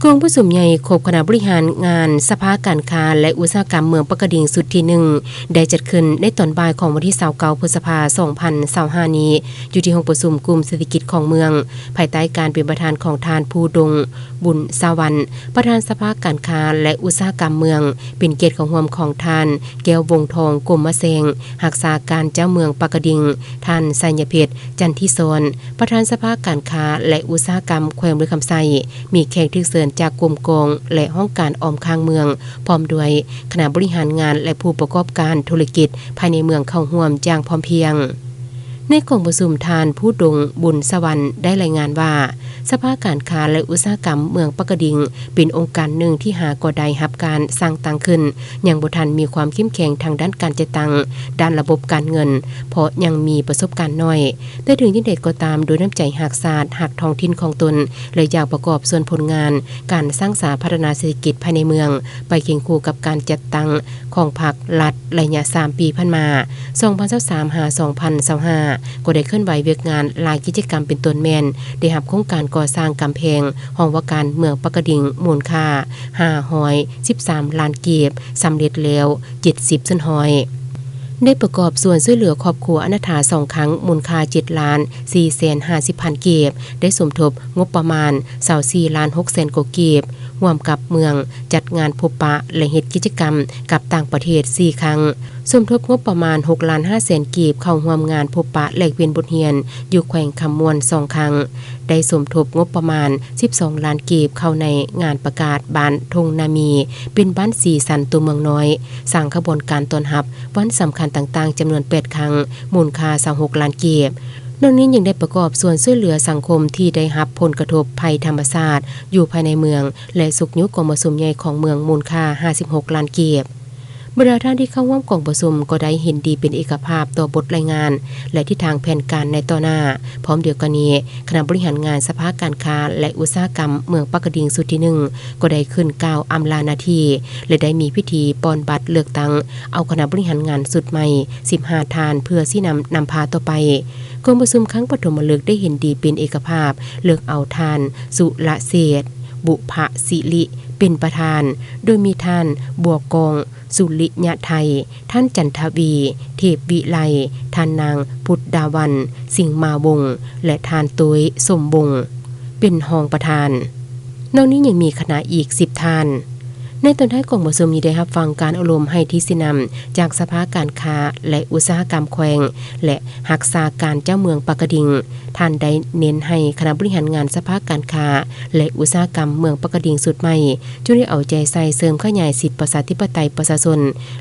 กองผู้สุ่มใหญ่คบคณะบริหารงานสภาการค้าและอุตสาหกรรมเมืองปากกดิ่งสุดที่1ได้จัดขึ้นในตอนบ่ายของวันที่29พฤษภาคม2025นี้อยู่ที่ห้องประชุมกลุ่มเศรษฐกิจของเมืองภายใต้การเป็นประธานของทานภูดงบุญสวรรค์ประธานสภาการค้าและอุตสาหกรรมเมืองเป็นเกียรติของร่วมของทานแก้ววงทองกรมมะเซงรักษาการเจ้าเมืองปากกดิ่งท่านไสยเพชรจันทิโซนประธานสภาการค้าและอุตสาหกรรมแขวงบริคำไซมีแขกที่เชิญจากกลุ่มกองและห้องการออมค้างเมืองพร้อมด้วยคณะบริหารงานและผู้ประกอบการธุรกิจภายในเมืองเข้าร่วมอย่างพร้อมเพรียงในกองประชุมทานผู้ดงบุญสวรรค์ได้รายงานว่าสภาการค้าและอุตสาหกรรมเมืองปากกดิ่งเป็นองค์การหนึ่งที่หาก่อใดรับการสร้างตั้งขึ้นยังบ่ทันมีความเข้มแข็งทางด้านการจัดตั้งด้านระบบการเงินเพราะยังมีประสบการณ์น้อยแต่ถึงยิ่งใดก็ตามโดยน้ำใจหักศาสตร์หักท้องถิ่นของตนและอยากประกอบส่วนผลงานการสร้างสาพัฒนาเศรษฐกิจภายในเมืองไปเคียงคู่กับการจัดตั้งของพรรครัฐระยะ3ปีผ่านมา2023-2025ก็ได้เคลื่อนไหวเวียกงานหลายกิจกรรมเป็นต้นแม่นได้รับโครงการก่อสร้างกำแพงห้องว่าการเมืองปากกดิ่งมูลค่า513ล้านกีบสำเร็จแล้ว70 ส่วนห้อยได้ประกอบส่วนช่วยเหลือครอบครัวอนาถา2ครั้งมูลค่า7ล้าน450พันกีบได้สมทบงบประมาณ24ล้าน6แสนกว่ากีบร่วมกับเมืองจัดงานพบปะและเฮ็ดกิจกรรมกับต่างประเทศ4ครั้งสมทบงบประมาณ6ล้าน5แสนกีบเข้าร่วมงานพบปะแลกเปลี่ยนบทเรียนอยู่แขวงคำมวน2ครั้งได้สมทบงบประมาณ12ล้านกีบเข้าในงานประกาศบ้านทงนามีเป็นบ้านสีสันตัวเมืองน้อยสร้างขบวนการต้อนรับวันสำคัญต่างๆจำนวน8ครั้งมูลค่า26ล้านกีบนอกนี้ยังได้ประกอบส่วนช่วยเหลือสังคมที่ได้รับผลกระทบภัยธรรมชาติอยู่ภายในเมืองและสุขยุกองประชุมใหญ่ของเมืองมูลค่า56ล้านกีบบรรดาท่านที่เข้าร่วมกองประชุมก็ได้เห็นดีเป็นเอกภาพต่อบทรายงานและทิศทางแผนการในต่อหน้าพร้อมเดียวกันนี้คณะบริหารงานสภาการค้าและอุตสาหกรรมเมืองปากกดิ่งสุดที่1ก็ได้ขึ้นกล่าวอำลาหน้าที่และได้มีพิธีปอนบัตรเลือกตั้งเอาคณะบริหารงานสุดใหม่15ทานเพื่อที่นำพาต่อไปกองประชุมครั้งปฐมฤกษ์ได้เห็นดีเป็นเอกภาพเลือกเอาทานสุรเศรษฐ์บุพศิริเป็นประธานโดยมีท่านบัวกองสุริยะไทยท่านจันทวีเทพวิไลท่านนางพุทธดาวันสิงห์มาวงศ์และท่านตุ้ยสมบงเป็นรองประธานนอกนี้ยังมีคณะอีก10ท่านในตอนท้ายกองประชุมนี้ได้รับฟังการอบรมให้ที่สินำจากสภาการค้าและอุตสาหกรรมแขวงและรักษาการเจ้าเมืองปากกดิ่งท่านได้เน้นให้คณะบริหารงานสภาการค้าและอุตสาหกรรมเมืองปากกดิ่งสุดใหม่ช่วยได้เอาใจใส่เสริมขยายสิทธิประชาธิปไตยประชาชน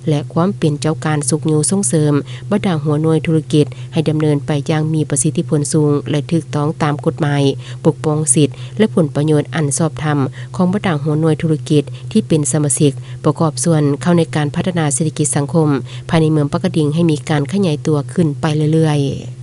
และความเป็นเจ้าการสุขอยู่ส่งเสริมบรรดาหัวหน่วยธุรกิจให้ดำเนินไปอย่างมีประสิทธิผลสูงและถูกต้องตามกฎหมายปกป้องสิทธิและผลประโยชน์อันชอบธรรมของบรรดาหัวหน่วยธุรกิจที่เป็นสมาชิกประกอบส่วนเข้าในการพัฒนาเศรษฐกิจสังคมภายในเมืองปากกดิ่งให้มีการขยายตัวขึ้นไปเรื่อยๆ